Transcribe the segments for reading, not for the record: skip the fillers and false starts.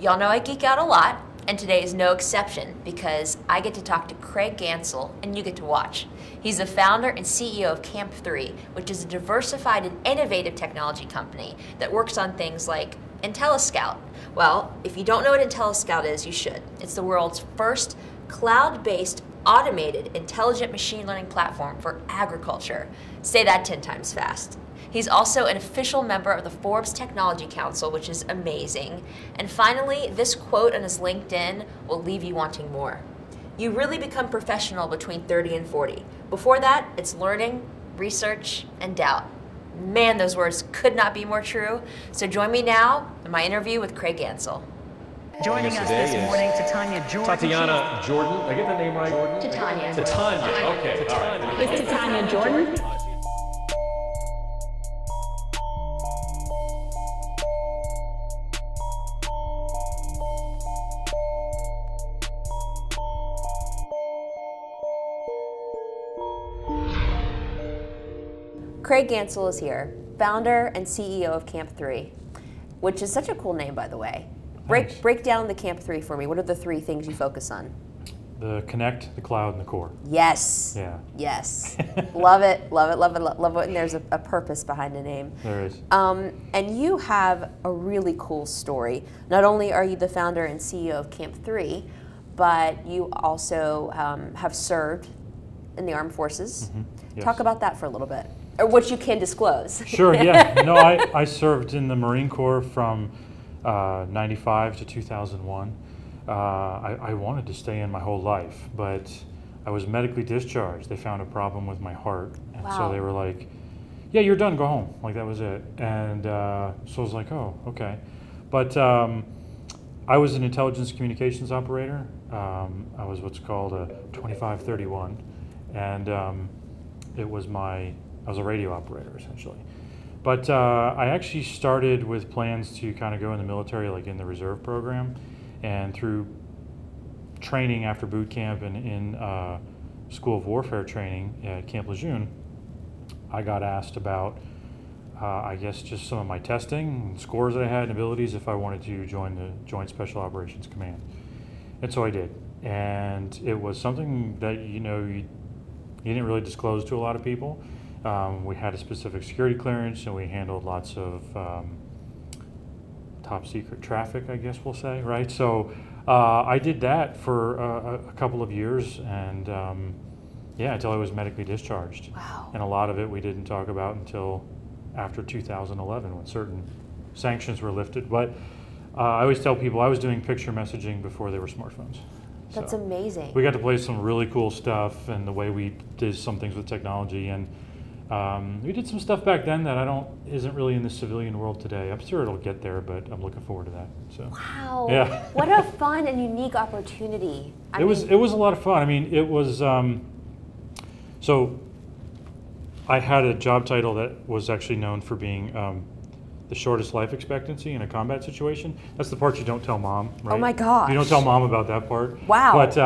Y'all know I geek out a lot, and today is no exception because I get to talk to Craig Gansel and you get to watch. He's the founder and CEO of Camp 3, which is a diversified and innovative technology company that works on things like IntelliScout. Well, if you don't know what IntelliScout is, you should. It's the world's first cloud-based automated intelligent machine learning platform for agriculture. Say that 10 times fast. He's also an official member of the Forbes Technology Council, which is amazing. And finally, this quote on his LinkedIn will leave you wanting more. You really become professional between 30 and 40. Before that, it's learning, research, and doubt. Man, those words could not be more true. So join me now in my interview with Craig Gansel. Joining us this morning, Titania Jordan. Tatiana Jordan. Did I get the name right? Jordan? Titania. Titania. Okay. All right. It's Titania Jordan. Craig Gansel is here, founder and CEO of Camp 3, which is such a cool name, by the way. Break down the Camp 3 for me. What are the three things you focus on? The Connect, the Cloud, and the Core. Yes. Yeah. Yes. Love it, love it, love it, love it. And there's a purpose behind the name. There is. And you have a really cool story. Not only are you the founder and CEO of Camp 3, but you also have served in the armed forces. Mm-hmm. Yes. Talk about that for a little bit. Or what you can disclose. Sure, yeah. No, I served in the Marine Corps from 95 to 2001. I wanted to stay in my whole life, but I was medically discharged. They found a problem with my heart. And so they were like, yeah, you're done, go home. Like, that was it. And so I was like, oh, okay. But I was an intelligence communications operator. I was what's called a 2531. And I was a radio operator, essentially. But I actually started with plans to kind of go in the military, like in the reserve program. And through training after boot camp and in School of Warfare training at Camp Lejeune, I got asked about, I guess, just some of my testing, and scores that I had, and abilities, if I wanted to join the Joint Special Operations Command. And so I did. And it was something that, you didn't really disclose to a lot of people. We had a specific security clearance, and we handled lots of top secret traffic, I guess we'll say, right? So I did that for a couple of years, and until I was medically discharged. Wow. And a lot of it we didn't talk about until after 2011, when certain sanctions were lifted. But I always tell people I was doing picture messaging before there were smartphones. That's so amazing. We got to play some really cool stuff, and the way we did some things with technology, and we did some stuff back then that isn't really in the civilian world today. I'm sure it'll get there, but I'm looking forward to that. So. Wow. Yeah. What a fun and unique opportunity. It was a lot of fun. I mean, it was so I had a job title that was actually known for being the shortest life expectancy in a combat situation. That's the part you don't tell mom, right? Oh my gosh. You don't tell mom about that part. Wow. But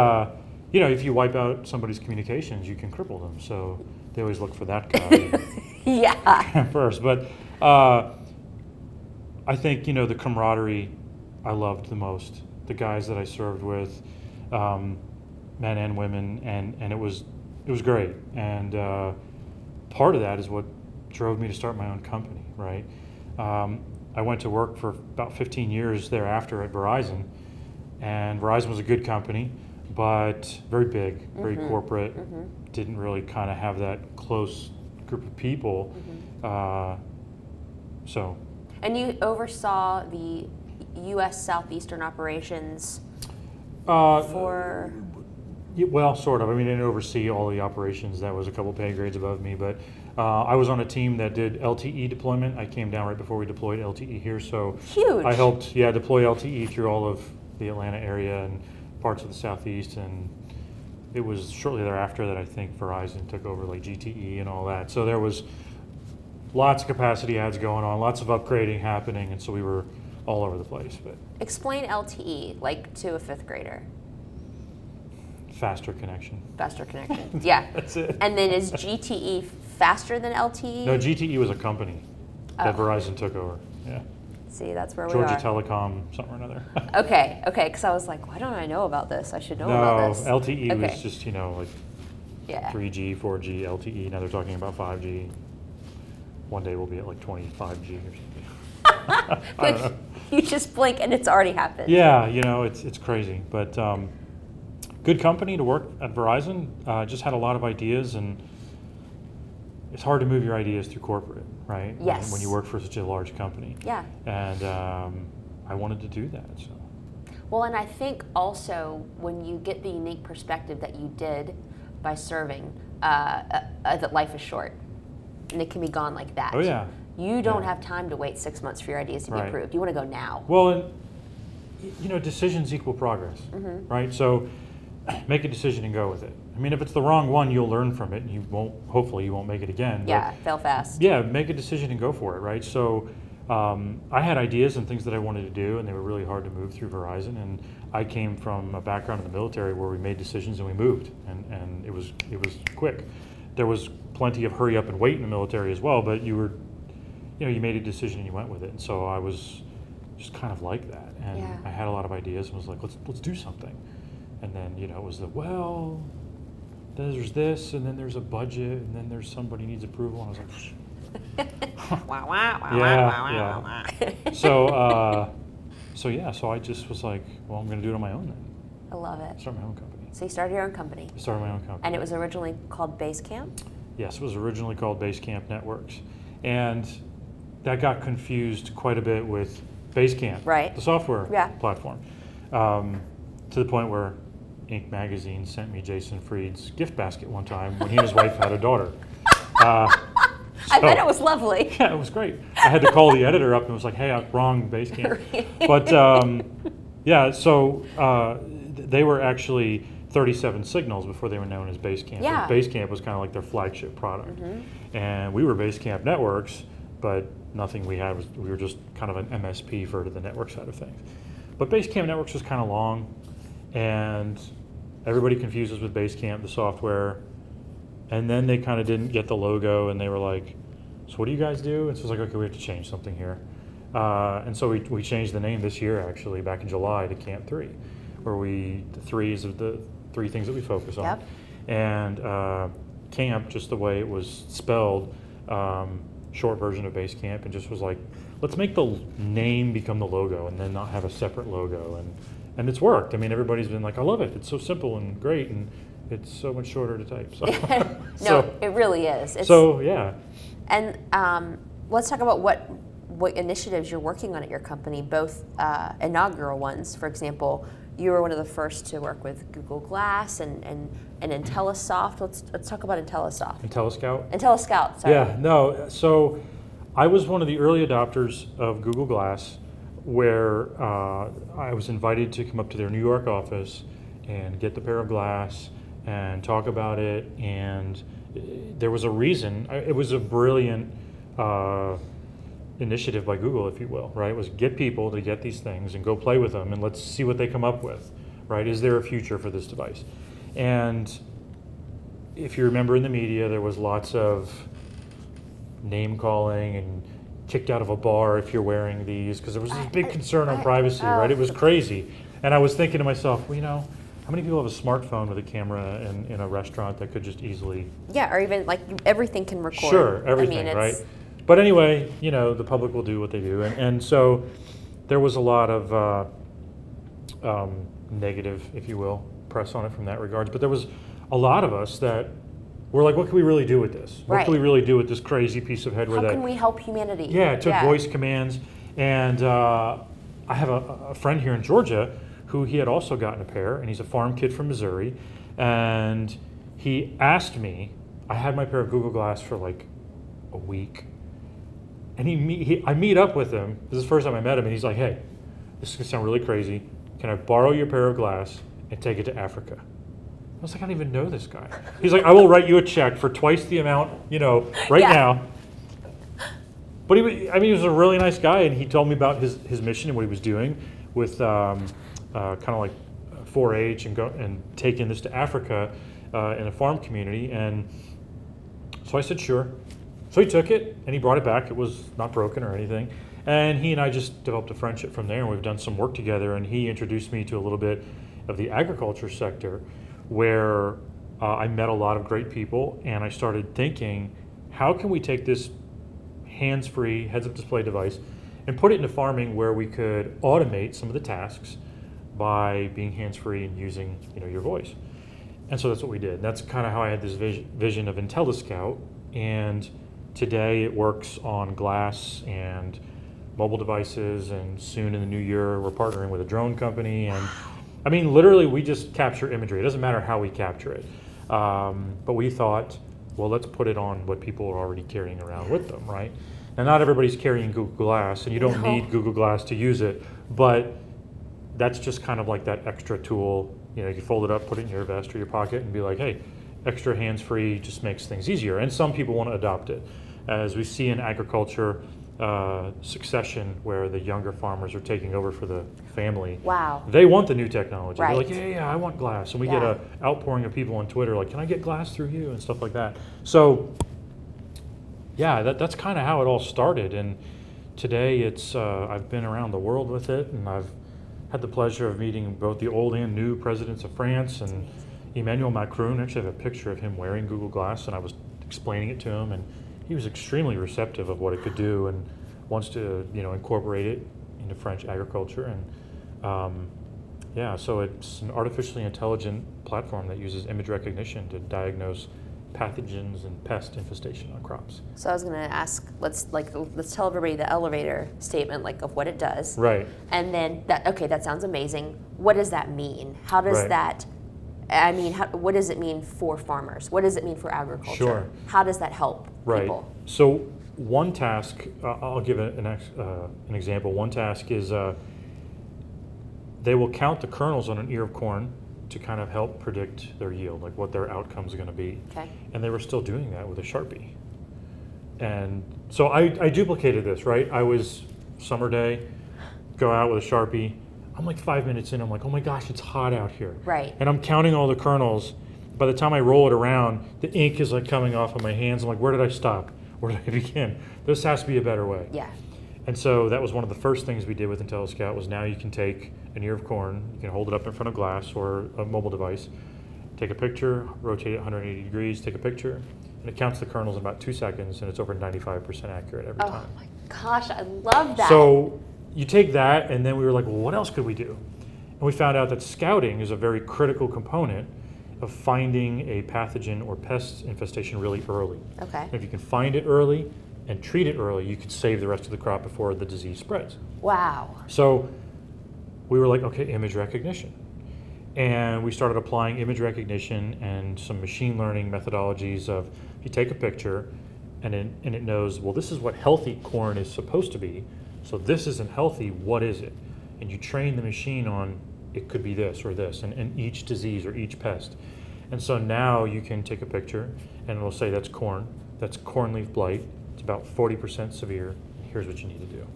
if you wipe out somebody's communications, you can cripple them. So they always look for that guy. Yeah. First, but I think the camaraderie I loved the most. The guys that I served with, men and women, and it was great. And part of that is what drove me to start my own company, right? I went to work for about 15 years thereafter at Verizon, and Verizon was a good company, but very big, very corporate, didn't really kind of have that close group of people. And you oversaw the U.S. Southeastern operations for... Well, sort of. I mean, I didn't oversee all the operations. That was a couple pay grades above me, but I was on a team that did LTE deployment. I came down right before we deployed LTE here, so huge. I helped, deploy LTE through all of the Atlanta area and parts of the Southeast, and it was shortly thereafter that I think Verizon took over like GTE and all that. So there was lots of capacity adds going on, lots of upgrading happening, and so we were all over the place. But explain LTE, like to a fifth grader. Faster connection. Faster connection, yeah. That's it. And then is GTE faster than LTE? No, GTE was a company that Verizon took over, yeah. See, that's where we Georgia are. Telecom, something or another. Okay, because I was like, why don't I know about this? I should know about this. No, LTE Okay. was just, like Yeah. 3G, 4G, LTE. Now they're talking about 5G. One day we'll be at like 25G or something. I don't know. You just blink and it's already happened. Yeah, it's crazy. But good company to work at Verizon. Just had a lot of ideas, and it's hard to move your ideas through corporate, right? Yes. When you work for such a large company. Yeah. And I wanted to do that. So. Well, and I think also when you get the unique perspective that you did by serving, that life is short, and it can be gone like that. Oh yeah. You don't have time to wait 6 months for your ideas to be Right. approved. You want to go now. Well, and decisions equal progress, right? So make a decision and go with it. I mean, if it's the wrong one, you'll learn from it, and hopefully you won't make it again. Yeah, fail fast. Yeah, make a decision and go for it, right? So I had ideas and things that I wanted to do, and they were really hard to move through Verizon. And I came from a background in the military where we made decisions and we moved, and it was quick. There was plenty of hurry up and wait in the military as well, but you made a decision and you went with it. And so I was just kind of like that, and Yeah. I had a lot of ideas and was like, let's do something. And then it was there's this, and then there's a budget, and then there's somebody needs approval, and I was like, Wow, wow, wow, Yeah, wow, wow, wow. so I just was like, well, I'm going to do it on my own then. I love it. Start my own company. So you started your own company. I started my own company. And it was originally called BaseCamp? Yes, it was originally called BaseCamp Networks, and that got confused quite a bit with BaseCamp, Right. the software Yeah. platform, to the point where Inc. magazine sent me Jason Fried's gift basket one time when he and his wife had a daughter. I bet it was lovely. Yeah, it was great. I had to call the editor up and was like, hey, wrong BaseCamp. But they were actually 37 Signals before they were known as BaseCamp. Yeah. And BaseCamp was kind of like their flagship product. And we were BaseCamp Networks, but nothing we had we were just kind of an MSP for the network side of things. But BaseCamp Networks was kind of long, and everybody confuses with BaseCamp, the software. And then they kind of didn't get the logo, and they were like, so what do you guys do? And so it was like, okay, we have to change something here. And so we changed the name this year, actually, back in July, to Camp 3, where the 3 is of the 3 things that we focus on. Yep. And Camp, just the way it was spelled, short version of BaseCamp, and just was like, let's make the name become the logo and then not have a separate logo. And it's worked. I mean, everybody's been like, I love it. It's so simple and great, and it's so much shorter to type. So. No, it really is. Yeah. And let's talk about what initiatives you're working on at your company, both inaugural ones. For example, you were one of the first to work with Google Glass and IntelliSoft. Let's talk about IntelliSoft. IntelliScout? IntelliScout, sorry. Yeah, no. So I was one of the early adopters of Google Glass, where I was invited to come up to their New York office and get the pair of glass and talk about it. And there was a reason. It was a brilliant initiative by Google, if you will, right? It was get people to get these things and go play with them, and let's see what they come up with, right? Is there a future for this device? And if you remember in the media, there was lots of name calling and kicked out of a bar if you're wearing these, because there was this big concern on privacy, right? It was crazy. And I was thinking to myself, well, how many people have a smartphone with a camera in a restaurant that could just easily... Yeah, or even like everything can record. Sure, everything, right? But anyway, the public will do what they do. And so there was a lot of negative, if you will, press on it from that regard. But there was a lot of us that were like, what can we really do with this? What can we really do with this crazy piece of hardware? How can we help humanity? Yeah, it took voice commands. And I have a friend here in Georgia who he had also gotten a pair, and he's a farm kid from Missouri. And he asked me, I had my pair of Google Glass for like a week. And I meet up with him. This is the first time I met him, and he's like, hey, this is going to sound really crazy. Can I borrow your pair of glass and take it to Africa? I was like, I don't even know this guy. He's like, I will write you a check for twice the amount, now. But he was a really nice guy, and he told me about his mission and what he was doing with kind of like 4-H and taking this to Africa in a farm community. And so I said, sure. So he took it and he brought it back. It was not broken or anything. And he and I just developed a friendship from there, and we've done some work together, and he introduced me to a little bit of the agriculture sector where I met a lot of great people, and I started thinking, how can we take this hands-free heads-up display device and put it into farming where we could automate some of the tasks by being hands-free and using your voice. And so that's what we did. That's kind of how I had this vision of IntelliScout, and today it works on glass and mobile devices, and soon in the new year we're partnering with a drone company, and I mean literally we just capture imagery. It doesn't matter how we capture it, but we thought, well, let's put it on what people are already carrying around with them, right? Now, not everybody's carrying Google Glass, and you don't need Google Glass to use it, but that's just kind of like that extra tool. You can fold it up, put it in your vest or your pocket, and be like, hey, extra hands-free just makes things easier. And some people want to adopt it. As we see in agriculture, succession, where the younger farmers are taking over for the family. Wow. They want the new technology. Right. They're like, yeah, I want glass. And we get an outpouring of people on Twitter like, can I get glass through you? And stuff like that. So, yeah, that's kind of how it all started. And today it's, I've been around the world with it, and I've had the pleasure of meeting both the old and new presidents of France, and Emmanuel Macron. Actually, I have a picture of him wearing Google Glass, and I was explaining it to him, and he was extremely receptive of what it could do, and wants to incorporate it into French agriculture. And yeah, so it's an artificially intelligent platform that uses image recognition to diagnose pathogens and pest infestation on crops. So I was going to ask, let's tell everybody the elevator statement, of what it does. Right. And then that sounds amazing. What does that mean? How does that? I mean, what does it mean for farmers? What does it mean for agriculture? Sure. How does that help people? So one task, I'll give an example. One task is they will count the kernels on an ear of corn to kind of help predict their yield, like what their outcomes are going to be. Okay. And they were still doing that with a Sharpie. And so I duplicated this, right? I was summer day, go out with a Sharpie. I'm like 5 minutes in, I'm like, oh my gosh, it's hot out here. Right. And I'm counting all the kernels. By the time I roll it around, the ink is like coming off of my hands. I'm like, where did I stop? Where did I begin? This has to be a better way. Yeah. And so that was one of the first things we did with IntelliScout, was now you can take an ear of corn, you can hold it up in front of glass or a mobile device, take a picture, rotate it 180 degrees, take a picture, and it counts the kernels in about 2 seconds, and it's over 95% accurate every time. Oh my gosh, I love that. So you take that, and then we were like, well, what else could we do? And we found out that scouting is a very critical component of finding a pathogen or pest infestation really early. Okay. And if you can find it early and treat it early, you could save the rest of the crop before the disease spreads. Wow. So we were like, okay, image recognition. And we started applying image recognition and some machine learning methodologies of, you take a picture and it knows, well, this is what healthy corn is supposed to be. So this isn't healthy, what is it? And you train the machine on, it could be this or this, and each disease or each pest. And so now you can take a picture and it'll say that's corn leaf blight, it's about 40% severe, here's what you need to do.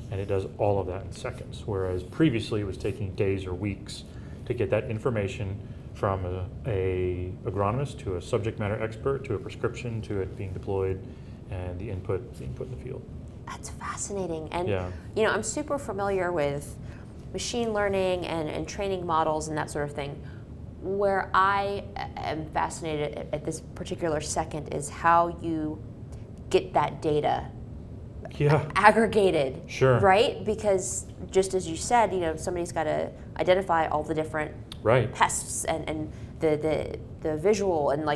And it does all of that in seconds, whereas previously it was taking days or weeks to get that information from a agronomist to a subject matter expert to a prescription to it being deployed and the input being put in the field. That's fascinating. And Yeah. I'm super familiar with machine learning and training models and that sort of thing. Where I am fascinated at this particular second is how you get that data aggregated. Sure. Right? Because just as you said, somebody's got to identify all the different pests and the visual, and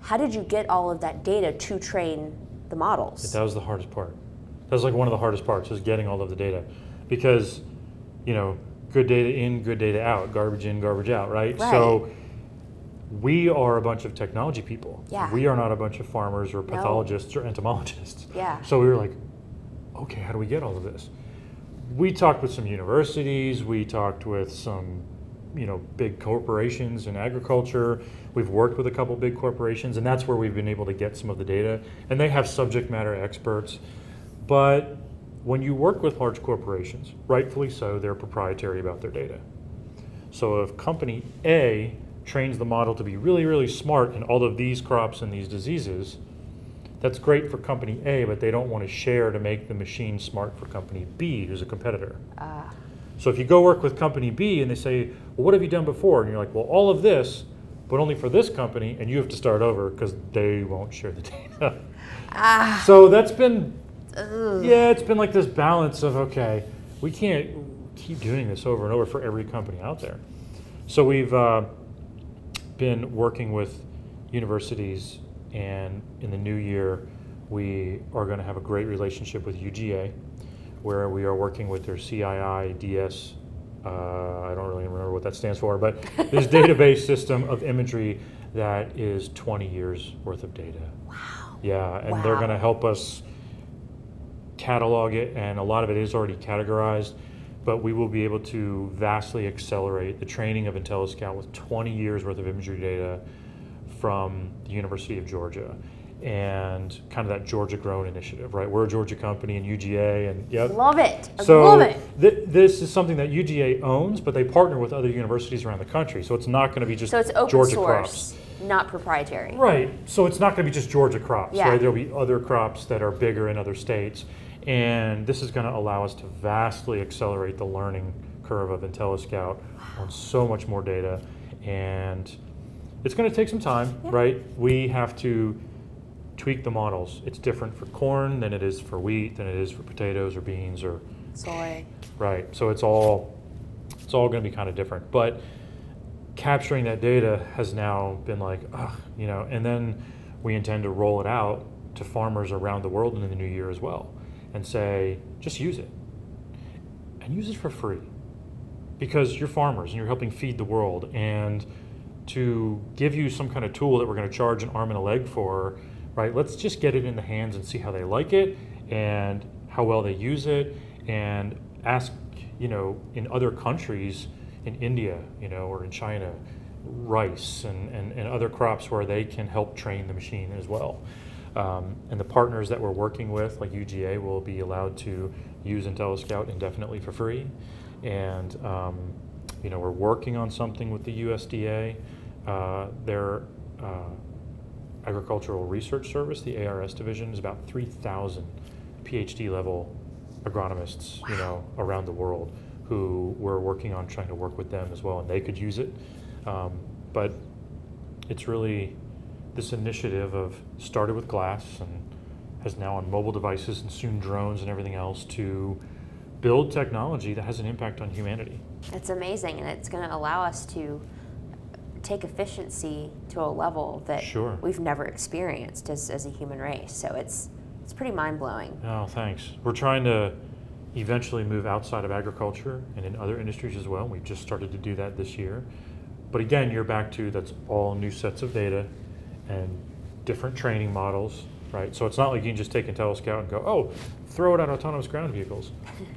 how did you get all of that data to train the models? That was the hardest part. That was one of the hardest parts, is getting all of the data. Because, good data in, good data out, garbage in, garbage out, right? So we are a bunch of technology people. Yeah. We are not a bunch of farmers or pathologists or entomologists. Yeah. So we were like, okay, how do we get all of this? We talked with some universities, we talked with some big corporations in agriculture. We've worked with a couple big corporations, and that's where we've been able to get some of the data. And they have subject matter experts. But when you work with large corporations, rightfully so, they're proprietary about their data. So if company A trains the model to be really, really smart in all of these crops and these diseases, That's great for company A, but they don't want to share to make the machine smart for company B, who's a competitor. So if you go work with company B and they say, well, what have you done before? And you're like, well, all of this, but only for this company, and you have to start over because they won't share the data. So that's been, it's been like this balance of, okay, we can't keep doing this over and over for every company out there. So we've been working with universities, and in the new year, we are going to have a great relationship with UGA, where we are working with their CII DS, I don't really remember what that stands for, but this database system of imagery that is 20 years worth of data. Wow. Yeah, and they're going to help us catalog it, and a lot of it is already categorized, but we will be able to vastly accelerate the training of IntelliScout with 20 years worth of imagery data from the University of Georgia, and kind of that Georgia Grown initiative, right? We're a Georgia company and UGA, and yep. Love it. So love it. This is something that UGA owns, but they partner with other universities around the country, so it's not going to be just So it's open Georgia source, crops. not proprietary. Right, so it's not going to be just Georgia crops, Yeah. right? There'll be other crops that are bigger in other states, and this is going to allow us to vastly accelerate the learning curve of IntelliScout on so much more data, and it's going to take some time, right? We have to tweak the models. It's different for corn than it is for wheat, than it is for potatoes or beans or Soy. right. So it's all going to be kind of different. But capturing that data has now been like, you know, and then we intend to roll it out to farmers around the world in the new year as well, and say, just use it, and use it for free, because you're farmers and you're helping feed the world, and to give you some kind of tool that we're going to charge an arm and a leg for, right? Let's just get it in the hands and see how they like it and how well they use it, and ask, you know, in other countries, in India, you know, or in China, rice and other crops where they can help train the machine as well. And the partners that we're working with, like UGA, will be allowed to use IntelliScout indefinitely for free. And you know, we're working on something with the USDA. Their Agricultural Research Service, the ARS division, is about 3,000 PhD level agronomists, you know, around the world, who we're working on trying to work with them as well, and they could use it. But it's really this initiative of started with glass and has now on mobile devices and soon drones and everything else to build technology that has an impact on humanity. It's amazing, and it's going to allow us to take efficiency to a level that we've never experienced as a human race. So it's pretty mind-blowing. Oh, thanks. We're trying to eventually move outside of agriculture and in other industries as well. We've just started to do that this year. But again, you're back to, that's all new sets of data and different training models, right? So it's not like you can just take IntelliScout and go, oh, throw it at autonomous ground vehicles.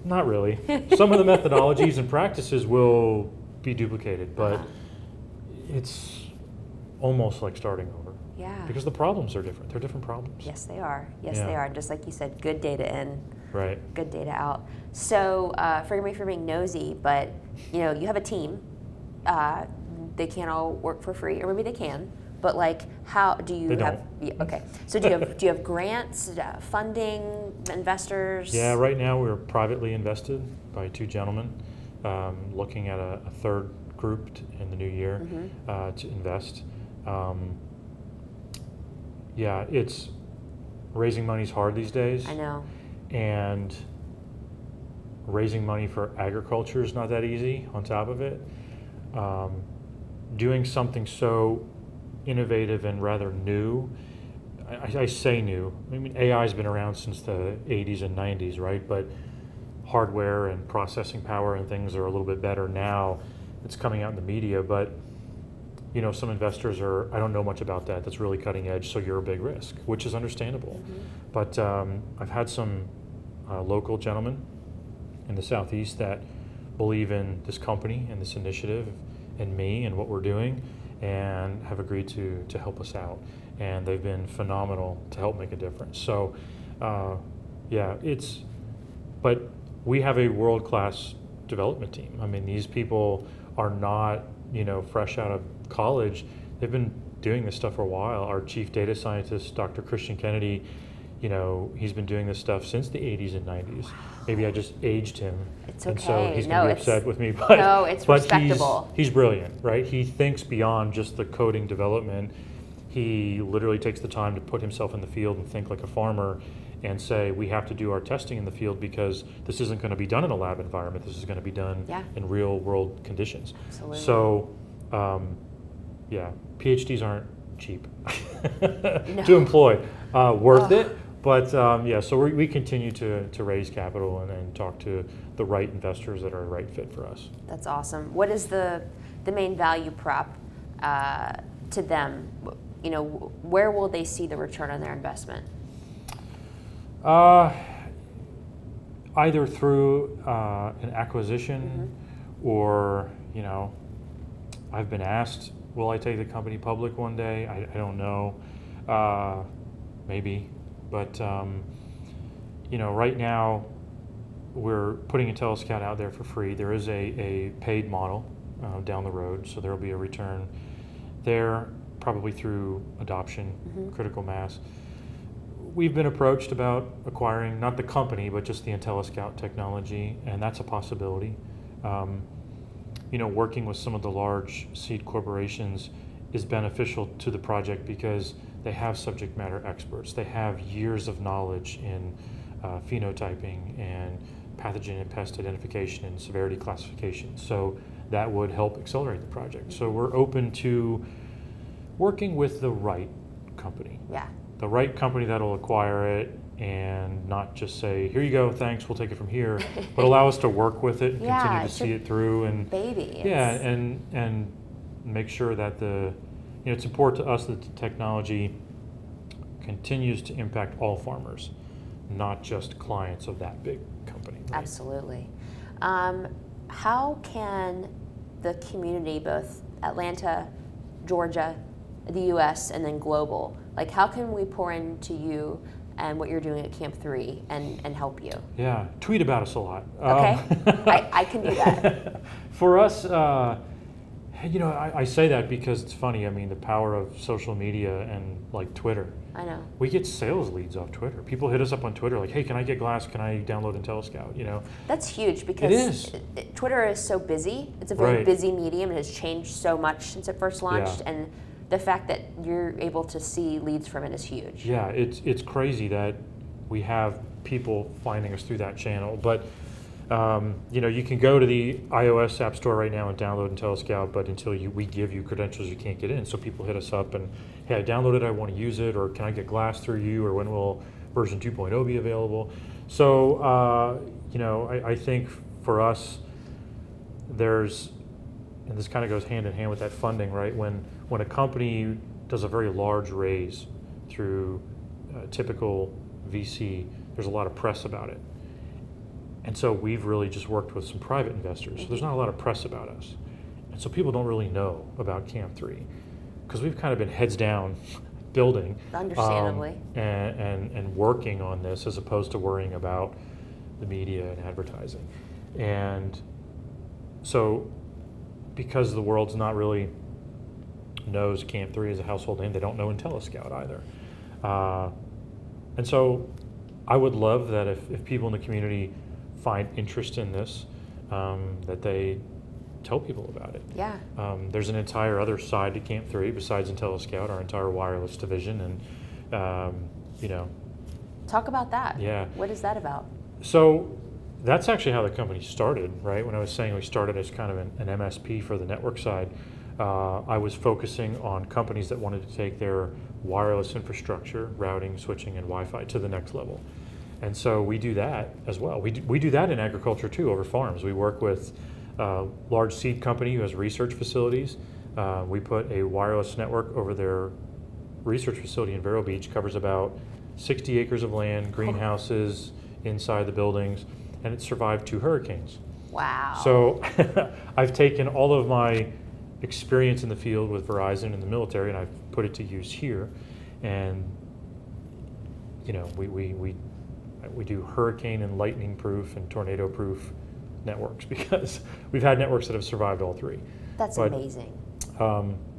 Not really. Some of the methodologies and practices will be duplicated, but it's almost like starting over. Yeah. Because the problems are different. They're different problems. Yes, they are. Yes, they are. Just like you said, good data in, right, good data out. So forgive me for being nosy, but you know, you have a team. They can't all work for free, or maybe they can. But like, how do you have? Yeah, okay. So do you have grants, funding, investors? Yeah. Right now we're privately invested by two gentlemen, looking at a third group in the new year to invest. Yeah, it's raising money's hard these days. I know. And raising money for agriculture is not that easy on top of it. Doing something so innovative and rather new, I say new, I mean AI's been around since the 80s and 90s, right? But hardware and processing power and things are a little bit better now. It's coming out in the media, but you know, some investors are, I don't know much about that, that's really cutting edge, so you're a big risk, which is understandable. But I've had some local gentlemen in the Southeast that believe in this company and this initiative and me and what we're doing, and have agreed to help us out. And they've been phenomenal to help make a difference. So yeah, but we have a world-class development team. I mean, these people are not, you know, fresh out of college. They've been doing this stuff for a while. Our chief data scientist, Dr. Christian Kennedy, you know, he's been doing this stuff since the 80s and 90s. Maybe I just aged him. It's and okay. so he's going to be upset with me. But, no, it's respectable. He's brilliant, right? He thinks beyond just the coding development. He literally takes the time to put himself in the field and think like a farmer and say, we have to do our testing in the field because this isn't going to be done in a lab environment. This is going to be done in real world conditions. Absolutely. So, yeah, PhDs aren't cheap to employ. Worth it, but yeah, so we continue to raise capital and talk to the right investors that are a right fit for us. That's awesome. What is the main value prop to them? You know, where will they see the return on their investment? Either through an acquisition or, you know, I've been asked, will I take the company public one day? I don't know. Maybe. But, you know, right now we're putting IntelliScout out there for free. There is a paid model down the road, so there will be a return there, probably through adoption, critical mass. We've been approached about acquiring, not the company, but just the IntelliScout technology, and that's a possibility. You know, working with some of the large seed corporations is beneficial to the project because they have subject matter experts. They have years of knowledge in phenotyping and pathogen and pest identification and severity classification. So that would help accelerate the project. So we're open to working with the right company. Yeah. The right company that'll acquire it and not just say, here you go, thanks, we'll take it from here, but allow us to work with it and continue to see it through. And baby. Yeah, and make sure that you know, it's important to us that the technology continues to impact all farmers, not just clients of that big company. Right? Absolutely. How can the community, both Atlanta, Georgia, the U.S., and then global, like how can we pour into you and what you're doing at Camp 3 and help you? Yeah, tweet about us a lot. Okay, I can do that. For us, you know, I say that because it's funny. I mean, the power of social media and like Twitter. I know. We get sales leads off Twitter. People hit us up on Twitter like, hey, can I get glass? Can I download IntelliScout? You know. That's huge because Twitter is so busy. It's a very busy medium. It has changed so much since it first launched, and the fact that you're able to see leads from it is huge. Yeah, it's crazy that we have people finding us through that channel. But you know, you can go to the iOS App Store right now and download IntelliScout, but until we give you credentials, you can't get in. So people hit us up and, hey, I downloaded it, I want to use it, or can I get glass through you, or when will version 2.0 be available? So, you know, I think for us, there's, and this kind of goes hand in hand with that funding, right? When a company does a very large raise through typical VC, there's a lot of press about it. And so we've really just worked with some private investors. So there's not a lot of press about us. And so people don't really know about Camp 3 because we've kind of been heads down building. Understandably. And working on this as opposed to worrying about the media and advertising. And so because the world's not really knows Camp 3 as a household name, they don't know IntelliScout either. And so I would love that if people in the community find interest in this, that they tell people about it. Yeah. There's an entire other side to Camp 3 besides IntelliScout, our entire wireless division, and you know. Talk about that. Yeah. What is that about? So that's actually how the company started, right? When I was saying we started as kind of an MSP for the network side, I was focusing on companies that wanted to take their wireless infrastructure, routing, switching, and Wi-Fi to the next level. And so we do that as well. We do that in agriculture too, over farms. We work with a large seed company who has research facilities. We put a wireless network over their research facility in Vero Beach, covers about 60 acres of land, greenhouses inside the buildings, and it survived 2 hurricanes. Wow. So I've taken all of my experience in the field with Verizon and the military, and I've put it to use here. And you know, we do hurricane and lightning proof and tornado proof networks because we've had networks that have survived all 3. That's amazing.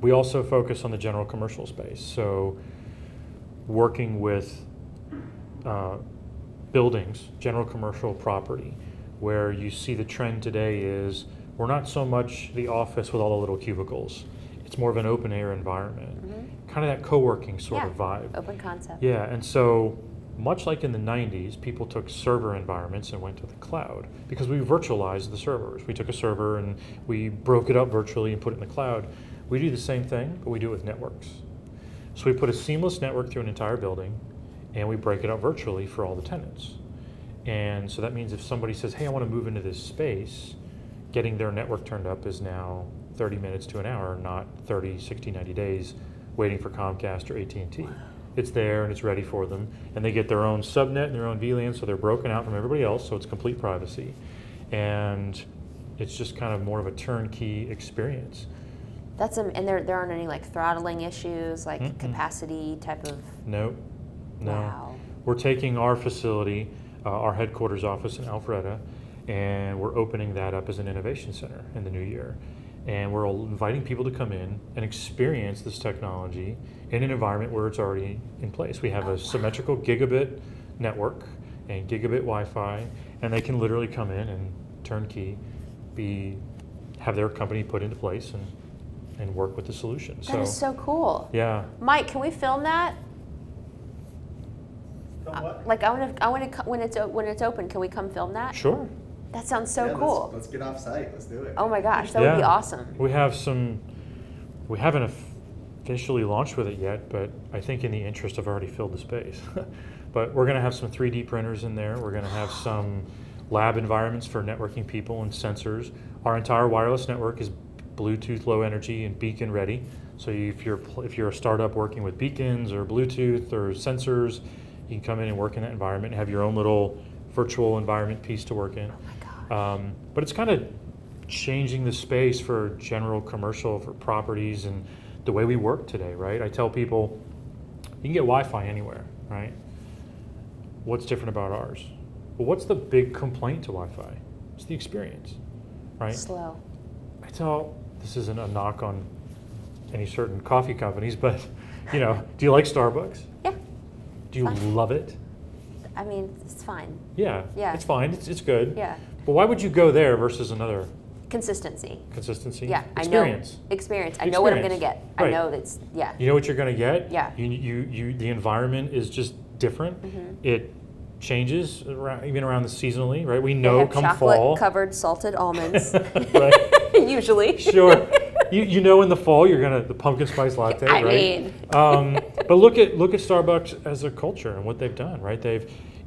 We also focus on the general commercial space, so working with buildings, general commercial property, where you see the trend today is we're not so much the office with all the little cubicles. It's more of an open air environment, kind of that co-working sort of vibe. Open concept. Yeah, and so much like in the 90s, people took server environments and went to the cloud because we virtualized the servers. We took a server and we broke it up virtually and put it in the cloud. We do the same thing, but we do it with networks. So we put a seamless network through an entire building and we break it up virtually for all the tenants. And so that means if somebody says, hey, I want to move into this space, getting their network turned up is now 30 minutes to an hour, not 30, 60, 90 days waiting for Comcast or AT&T. Wow. It's there and it's ready for them. And they get their own subnet and their own VLAN, so they're broken out from everybody else, so it's complete privacy. And it's just kind of more of a turnkey experience. That's and there aren't any like throttling issues, like capacity type of. No. Wow. We're taking our facility, our headquarters office in Alpharetta, and we're opening that up as an innovation center in the new year. And we're inviting people to come in and experience this technology in an environment where it's already in place. We have a symmetrical gigabit network and gigabit Wi-Fi, and they can literally come in and turnkey, have their company put into place and work with the solution. That is so cool. Yeah. Mike, can we film that? What? Like I want to when it's open, can we come film that? Sure. That sounds so cool. Let's get off site. Let's do it. Oh my gosh, that would be awesome. We haven't officially launched with it yet, but I think in the interest I've already filled the space. But we're going to have some 3D printers in there. We're going to have some lab environments for networking people and sensors. Our entire wireless network is Bluetooth low energy and beacon ready. So if you're a startup working with beacons or Bluetooth or sensors, you can come in and work in that environment and have your own little virtual environment piece to work in. Oh my gosh. But it's kind of changing the space for general commercial, for properties, and the way we work today, right? I tell people, you can get Wi-Fi anywhere, right? What's different about ours? Well, what's the big complaint to Wi-Fi? It's the experience, right? Slow. This isn't a knock on any certain coffee companies, but do you like Starbucks? Yeah. Do you love it? I mean, it's fine. Yeah. Yeah. It's fine. It's good. Yeah. But why would you go there versus another? Consistency. Consistency? Yeah. Experience. I know. Experience. I know what I'm going to get. Right. I know that's, yeah. You know what you're going to get? Yeah. The environment is just different. It changes even around the seasonally, right? We know come fall. Chocolate-covered salted almonds. Right. Usually. Sure. You know in the fall you're going to, the pumpkin spice latte, I right? mean. But look at Starbucks as a culture and what they've done, right?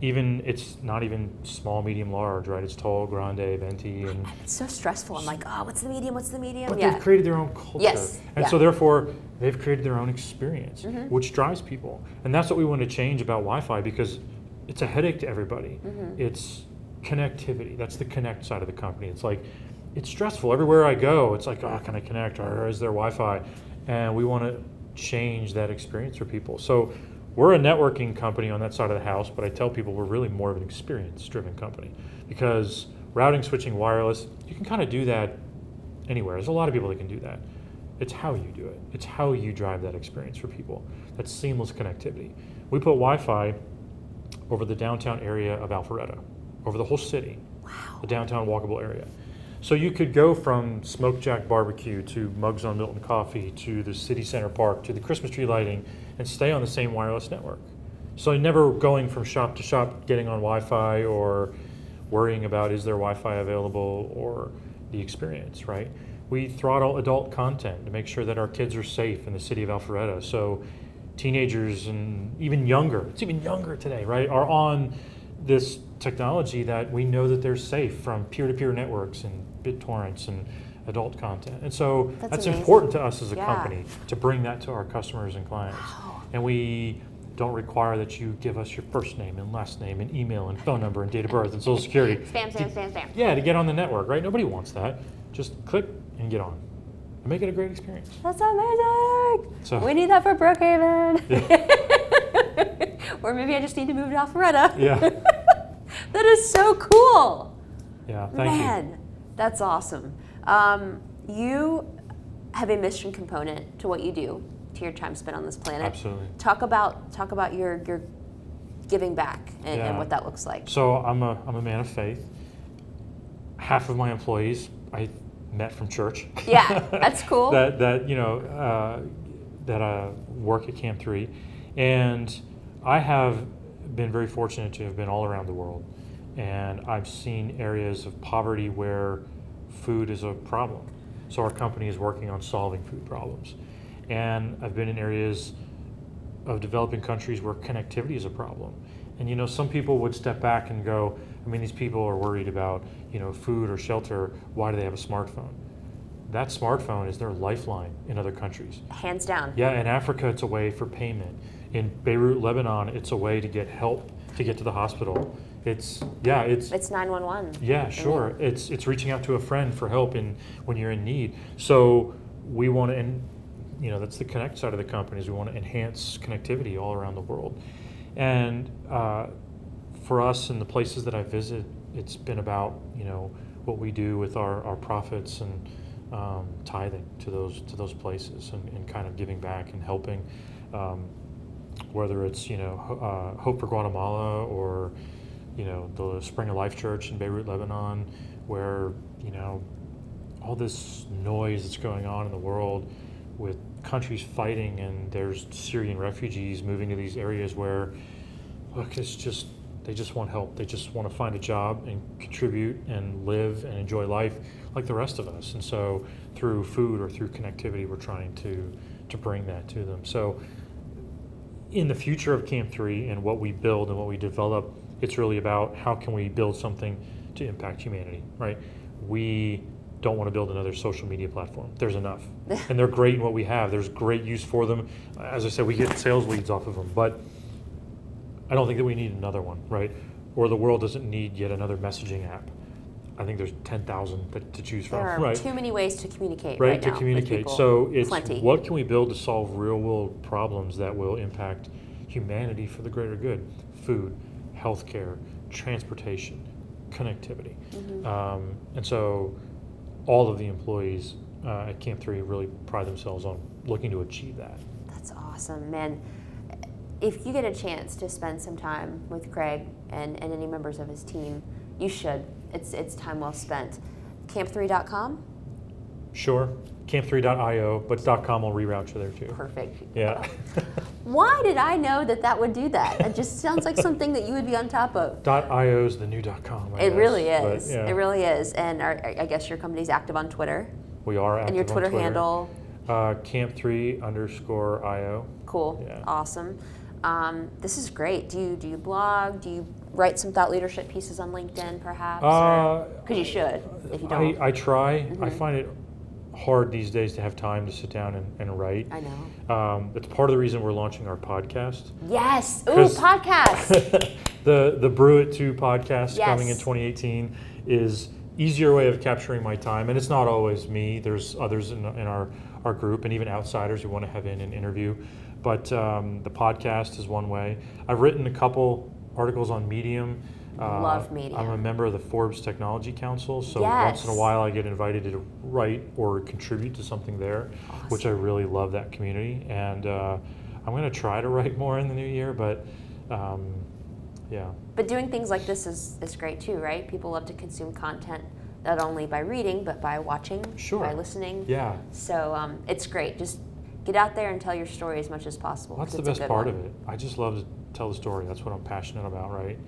It's not even small, medium, large, right? It's tall, grande, venti, and it's so stressful. I'm like, oh, what's the medium? What's the medium? But they've created their own culture. Yes. And so therefore, they've created their own experience, which drives people. And that's what we want to change about Wi-Fi because it's a headache to everybody. It's connectivity. That's the connect side of the company. It's like, it's stressful. Everywhere I go, it's like, oh, can I connect? Or is there Wi-Fi? And we want to change that experience for people. So we're a networking company on that side of the house, but I tell people we're really more of an experience-driven company because routing, switching, wireless, you can kind of do that anywhere. There's a lot of people that can do that. It's how you do it. It's how you drive that experience for people. That's seamless connectivity. We put Wi-Fi over the downtown area of Alpharetta, over the whole city, the downtown walkable area. So you could go from Smoke Jack Barbecue to Mugs on Milton Coffee to the City Center Park to the Christmas tree lighting and stay on the same wireless network. So you're never going from shop to shop getting on Wi-Fi or worrying about is there Wi-Fi available or the experience, right? We throttle adult content to make sure that our kids are safe in the city of Alpharetta. So teenagers and even younger, it's even younger today, right, are on this technology that we know that they're safe from peer-to-peer networks and BitTorrents and adult content. And so that's important to us as a company to bring that to our customers and clients. Wow. And we don't require that you give us your first name and last name and email and phone number and date of birth and social security. Spam. Yeah, to get on the network, right? Nobody wants that. Just click and get on. And make it a great experience. That's amazing. So, we need that for Brookhaven. Yeah. Or maybe I just need to move to Alpharetta. Yeah. That is so cool. Yeah, thank you. Man, that's awesome. You have a mission component to what you do, to your time spent on this planet. Absolutely. Talk about your giving back and what that looks like. So I'm a man of faith. Half of my employees I met from church. Yeah, that's cool. that work at Camp 3, and I have been very fortunate to have been all around the world, and I've seen areas of poverty where food is a problem. So our company is working on solving food problems, and I've been in areas of developing countries where connectivity is a problem. And some people would step back and go, I mean, these people are worried about food or shelter. Why do they have a smartphone? That smartphone is their lifeline in other countries. Hands down. Yeah, in Africa, it's a way for payment. In Beirut, Lebanon, it's a way to get help to get to the hospital. It's 911. Yeah, sure. I mean, it's reaching out to a friend for help when you're in need. So we want to, and that's the connect side of the company. Is we want to enhance connectivity all around the world. And for us in the places that I visit, it's been about what we do with our profits and tithing to those places and kind of giving back and helping, whether it's Hope for Guatemala or the Spring of Life Church in Beirut, Lebanon, where all this noise that's going on in the world with countries fighting, and there's Syrian refugees moving to these areas where, look, they just want help. They just want to find a job and contribute and live and enjoy life like the rest of us. And so through food or through connectivity, we're trying to bring that to them. So in the future of Camp 3 and what we build and what we develop, it's really about how can we build something to impact humanity, right? We don't want to build another social media platform. There's enough. And they're great in what we have. There's great use for them. As I said, we get sales leads off of them, but I don't think that we need another one, right? Or the world doesn't need yet another messaging app. I think there's 10,000 to choose from, right? There are too many ways to communicate right to now communicate. So it's what can we build to solve real world problems that will impact humanity for the greater good? Food, healthcare, transportation, connectivity. Mm-hmm. And so all of the employees at Camp 3 really pride themselves on looking to achieve that. That's awesome, man. If you get a chance to spend some time with Craig and any members of his team, you should. It's time well spent. Camp3.com? Sure. Camp3.io, but .com will reroute you there too. Perfect. Yeah. Why did I know that would do that? It just sounds like something that you would be on top of. .io is the new .com. It really is. But, yeah. It really is. And I guess your company's active on Twitter. We are active on Twitter. And your Twitter handle? Camp3_IO. Cool. Yeah. Awesome. This is great. Do you blog? Do you write some thought leadership pieces on LinkedIn, perhaps? Because you should, if you don't. I try. Mm-hmm. I find it hard these days to have time to sit down and write. I know. It's part of the reason we're launching our podcast. Yes. Ooh, podcast. the Brew It 2 podcast coming in 2018 is easier way of capturing my time, and it's not always me. There's others in our group and even outsiders who want to have in an interview. But the podcast is one way. I've written a couple articles on Medium. Love Medium. I'm a member of the Forbes Technology Council, so once in a while I get invited to write or contribute to something there, which I really love that community. And I'm going to try to write more in the new year, but yeah. But doing things like this is great too, right? People love to consume content not only by reading, but by watching, by listening. Yeah. So it's great. Just get out there and tell your story as much as possible. That's the best part of it. I just love to tell the story. That's what I'm passionate about, right?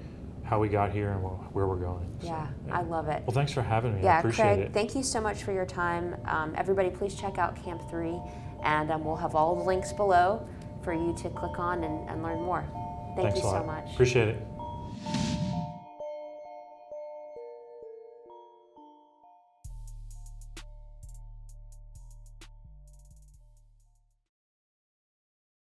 How we got here and where we're going. Yeah, so, I love it. Well, thanks for having me. Yeah, I appreciate Craig, it. Thank you so much for your time. Everybody, please check out Camp 3, and we'll have all the links below for you to click on and learn more. Thank you so much. Appreciate it.